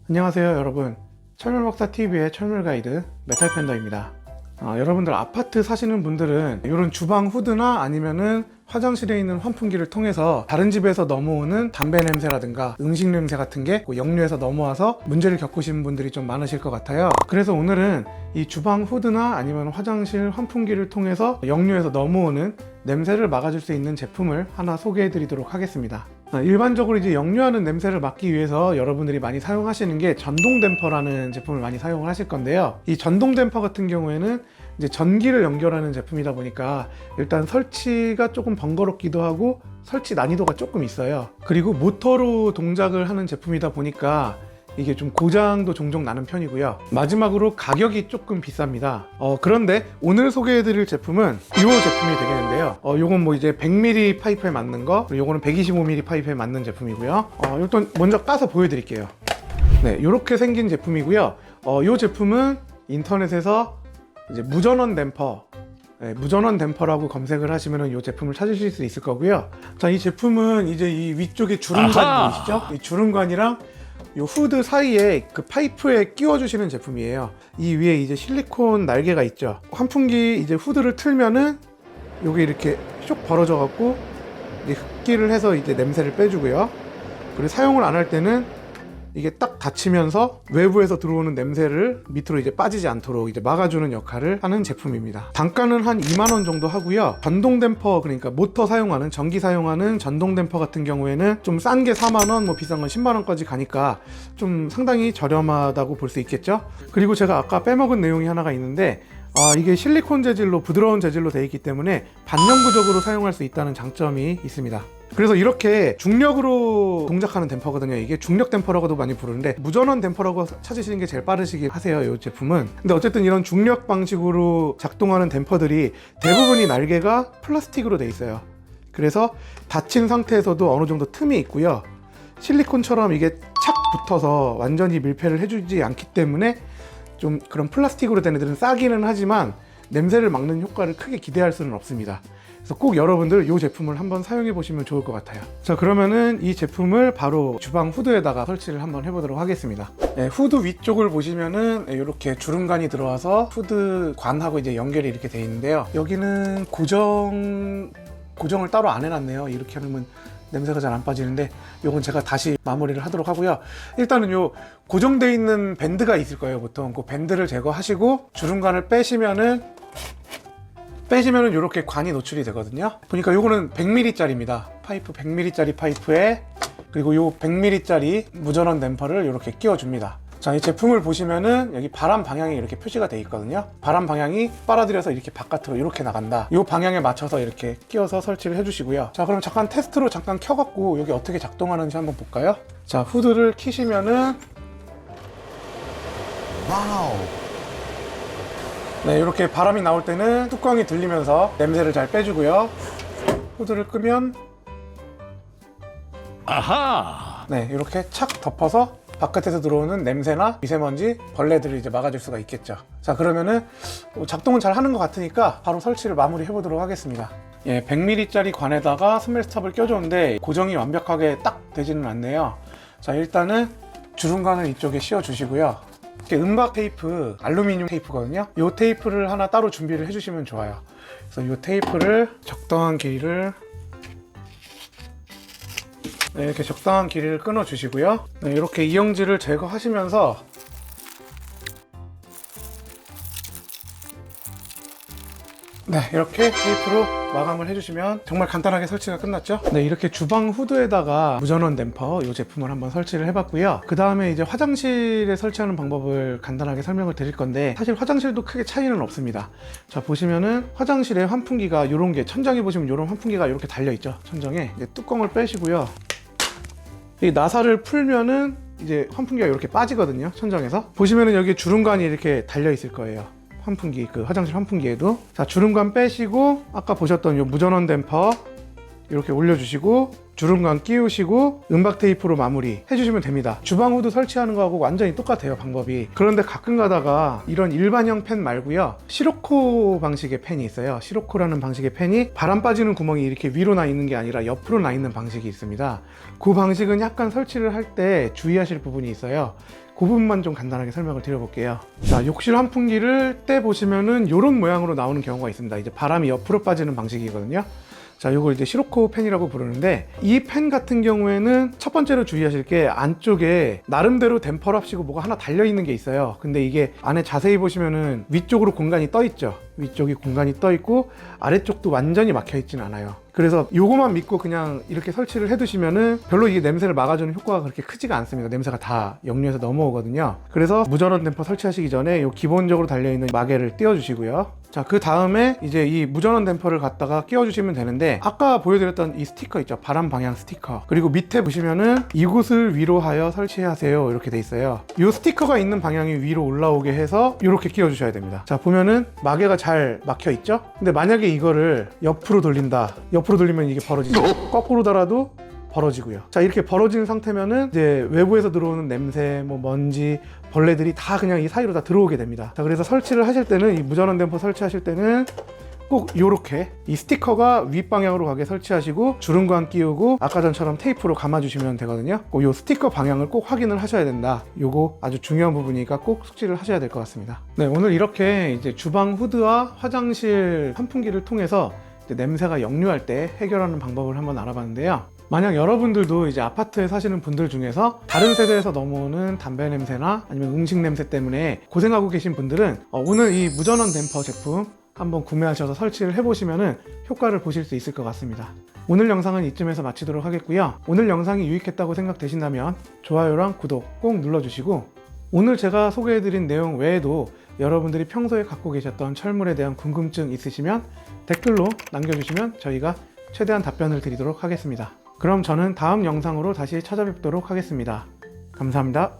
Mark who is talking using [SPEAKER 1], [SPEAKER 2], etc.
[SPEAKER 1] 안녕하세요 여러분, 철물박사TV의 철물가이드 메탈팬더입니다. 여러분들 아파트 사시는 분들은 이런 주방 후드나 아니면은 화장실에 있는 환풍기를 통해서 다른 집에서 넘어오는 담배 냄새라든가 음식 냄새 같은 게 역류해서 넘어와서 문제를 겪으시는 분들이 좀 많으실 것 같아요. 그래서 오늘은 이 주방 후드나 아니면 화장실 환풍기를 통해서 역류해서 넘어오는 냄새를 막아줄 수 있는 제품을 하나 소개해 드리도록 하겠습니다. 일반적으로 이제 역류하는 냄새를 막기 위해서 여러분들이 많이 사용하시는 게 전동 댐퍼라는 제품을 많이 사용을 하실 건데요. 이 전동 댐퍼 같은 경우에는 이제 전기를 연결하는 제품이다 보니까 일단 설치가 조금 번거롭기도 하고 설치 난이도가 조금 있어요. 그리고 모터로 동작을 하는 제품이다 보니까 이게 좀 고장도 종종 나는 편이고요. 마지막으로 가격이 조금 비쌉니다. 그런데 오늘 소개해드릴 제품은 이 제품이 되겠는데요. 요건 뭐 이제 100mm 파이프에 맞는 거, 그리고 요거는 125mm 파이프에 맞는 제품이고요. 일단 먼저 까서 보여드릴게요. 네, 이렇게 생긴 제품이고요. 이 제품은 인터넷에서 이제 무전원 댐퍼, 무전원 댐퍼라고 검색을 하시면 이 제품을 찾으실 수 있을 거고요. 자, 이 제품은 이제 이 위쪽에 주름관 보이시죠? 이 주름관이랑 이 후드 사이에 그 파이프에 끼워주시는 제품이에요. 이 위에 이제 실리콘 날개가 있죠. 환풍기 이제 후드를 틀면은 여기 이렇게 쭉 벌어져 갖고 흡기를 해서 이제 냄새를 빼주고요. 그리고 사용을 안 할 때는 이게 딱 닫히면서 외부에서 들어오는 냄새를 밑으로 이제 빠지지 않도록 이제 막아주는 역할을 하는 제품입니다. 단가는 한 2만 원 정도 하고요. 전동 댐퍼, 그러니까 모터 사용하는, 전기 사용하는 전동 댐퍼 같은 경우에는 좀 싼 게 4만 원, 뭐 비싼 건 10만 원까지 가니까 좀 상당히 저렴하다고 볼 수 있겠죠. 그리고 제가 아까 빼먹은 내용이 하나가 있는데, 이게 실리콘 재질로, 부드러운 재질로 되어 있기 때문에 반영구적으로 사용할 수 있다는 장점이 있습니다. 그래서 이렇게 중력으로 동작하는 댐퍼거든요. 이게 중력 댐퍼라고도 많이 부르는데 무전원 댐퍼라고 찾으시는 게 제일 빠르시긴 하세요, 이 제품은. 근데 어쨌든 이런 중력 방식으로 작동하는 댐퍼들이 대부분이 날개가 플라스틱으로 돼 있어요. 그래서 닫힌 상태에서도 어느 정도 틈이 있고요. 실리콘처럼 이게 착 붙어서 완전히 밀폐를 해주지 않기 때문에 좀 그런 플라스틱으로 된 애들은 싸기는 하지만 냄새를 막는 효과를 크게 기대할 수는 없습니다. 그래서 꼭 여러분들 이 제품을 한번 사용해 보시면 좋을 것 같아요. 자, 그러면은 이 제품을 바로 주방 후드에다가 설치를 한번 해보도록 하겠습니다. 네, 후드 위쪽을 보시면은 이렇게 주름관이 들어와서 후드 관하고 이제 연결이 이렇게 돼 있는데요. 여기는 고정을 따로 안 해놨네요. 이렇게 하면 냄새가 잘 안 빠지는데 요건 제가 다시 마무리를 하도록 하고요. 일단은 요 고정되어 있는 밴드가 있을 거예요. 보통 그 밴드를 제거하시고 주름관을 빼시면은 이렇게 관이 노출이 되거든요. 보니까 요거는 100mm 짜리입니다. 파이프 100mm 짜리 파이프에, 그리고 요 100mm 짜리 무전원 댐퍼를 이렇게 끼워줍니다. 자, 이 제품을 보시면은 여기 바람 방향이 이렇게 표시가 되어 있거든요. 바람 방향이 빨아들여서 이렇게 바깥으로 이렇게 나간다. 이 방향에 맞춰서 이렇게 끼워서 설치를 해주시고요. 자, 그럼 잠깐 테스트로 잠깐 켜갖고 여기 어떻게 작동하는지 한번 볼까요? 자, 후드를 키시면은 와우. 네, 이렇게 바람이 나올 때는 뚜껑이 들리면서 냄새를 잘 빼주고요. 후드를 끄면 아하. 네, 이렇게 착 덮어서 바깥에서 들어오는 냄새나 미세먼지, 벌레들을 이제 막아줄 수가 있겠죠. 자, 그러면은 작동은 잘 하는 것 같으니까 바로 설치를 마무리 해보도록 하겠습니다. 예, 100mm 짜리 관에다가 스멜스탑을 껴줬는데 고정이 완벽하게 딱 되지는 않네요. 자, 일단은 주름관을 이쪽에 씌워 주시고요. 이렇게 은박 테이프, 알루미늄 테이프거든요. 이 테이프를 하나 따로 준비를 해주시면 좋아요. 그래서 이 테이프를 적당한 길이를 네, 이렇게 적당한 길이를 끊어 주시고요. 네, 이렇게 이영지를 제거하시면서 네, 이렇게 테이프로 마감을 해주시면 정말 간단하게 설치가 끝났죠. 네, 이렇게 주방 후드에다가 무전원 댐퍼 이 제품을 한번 설치를 해봤고요. 그 다음에 이제 화장실에 설치하는 방법을 간단하게 설명을 드릴 건데, 사실 화장실도 크게 차이는 없습니다. 자, 보시면은 화장실에 환풍기가 이런 게, 천장에 보시면 이런 환풍기가 이렇게 달려 있죠. 천장에 이제 뚜껑을 빼시고요. 이 나사를 풀면은 이제 환풍기가 이렇게 빠지거든요. 천장에서 보시면은 여기 주름관이 이렇게 달려 있을 거예요. 환풍기, 그 화장실 환풍기에도. 자, 주름관 빼시고 아까 보셨던 이 무전원 댐퍼 이렇게 올려주시고 주름광 끼우시고 은박 테이프로 마무리 해주시면 됩니다. 주방 후드 설치하는 거하고 완전히 똑같아요, 방법이. 그런데 가끔 가다가 이런 일반형 팬 말고요, 시로코 방식의 팬이 있어요. 시로코라는 방식의 팬이 바람 빠지는 구멍이 이렇게 위로 나 있는 게 아니라 옆으로 나 있는 방식이 있습니다. 그 방식은 약간 설치를 할 때 주의하실 부분이 있어요. 그 부분만 좀 간단하게 설명을 드려볼게요. 자, 욕실 환풍기를 떼 보시면은 이런 모양으로 나오는 경우가 있습니다. 이제 바람이 옆으로 빠지는 방식이거든요. 자, 이걸 이제 시로코 팬이라고 부르는데, 이 팬 같은 경우에는 첫 번째로 주의하실 게 안쪽에 나름대로 댐퍼랍시고 뭐가 하나 달려 있는 게 있어요. 근데 이게 안에 자세히 보시면은 위쪽으로 공간이 떠 있죠. 위쪽이 공간이 떠 있고 아래쪽도 완전히 막혀 있진 않아요. 그래서 요거만 믿고 그냥 이렇게 설치를 해두시면은 별로 이게 냄새를 막아주는 효과가 그렇게 크지가 않습니다. 냄새가 다 역류해서 넘어오거든요. 그래서 무전원 댐퍼 설치하시기 전에 요 기본적으로 달려있는 마개를 띄워주시고요. 자, 그 다음에 이제 이 무전원 댐퍼를 갖다가 끼워주시면 되는데, 아까 보여드렸던 이 스티커 있죠, 바람 방향 스티커. 그리고 밑에 보시면은 이곳을 위로 하여 설치하세요 이렇게 돼 있어요. 이 스티커가 있는 방향이 위로 올라오게 해서 이렇게 끼워주셔야 됩니다. 자, 보면은 마개가 잘 막혀 있죠. 근데 만약에 이거를 옆으로 돌린다, 옆으로 돌리면 이게 벌어지죠. 거꾸로 달아도 벌어지고요. 자, 이렇게 벌어진 상태면은 이제 외부에서 들어오는 냄새, 뭐 먼지, 벌레들이 다 그냥 이 사이로 다 들어오게 됩니다. 자, 그래서 설치를 하실 때는, 이 무전원 댐퍼 설치하실 때는 꼭 이렇게 이 스티커가 윗방향으로 가게 설치하시고 주름광 끼우고 아까 전처럼 테이프로 감아주시면 되거든요. 이 스티커 방향을 꼭 확인을 하셔야 된다. 요거 아주 중요한 부분이니까 꼭 숙지를 하셔야 될 것 같습니다. 네, 오늘 이렇게 이제 주방 후드와 화장실 환풍기를 통해서 이제 냄새가 역류할 때 해결하는 방법을 한번 알아봤는데요. 만약 여러분들도 이제 아파트에 사시는 분들 중에서 다른 세대에서 넘어오는 담배 냄새나 아니면 음식 냄새 때문에 고생하고 계신 분들은 오늘 이 무전원 댐퍼 제품 한번 구매하셔서 설치를 해보시면 효과를 보실 수 있을 것 같습니다. 오늘 영상은 이쯤에서 마치도록 하겠고요. 오늘 영상이 유익했다고 생각되신다면 좋아요랑 구독 꼭 눌러주시고, 오늘 제가 소개해드린 내용 외에도 여러분들이 평소에 갖고 계셨던 철물에 대한 궁금증 있으시면 댓글로 남겨주시면 저희가 최대한 답변을 드리도록 하겠습니다. 그럼 저는 다음 영상으로 다시 찾아뵙도록 하겠습니다. 감사합니다.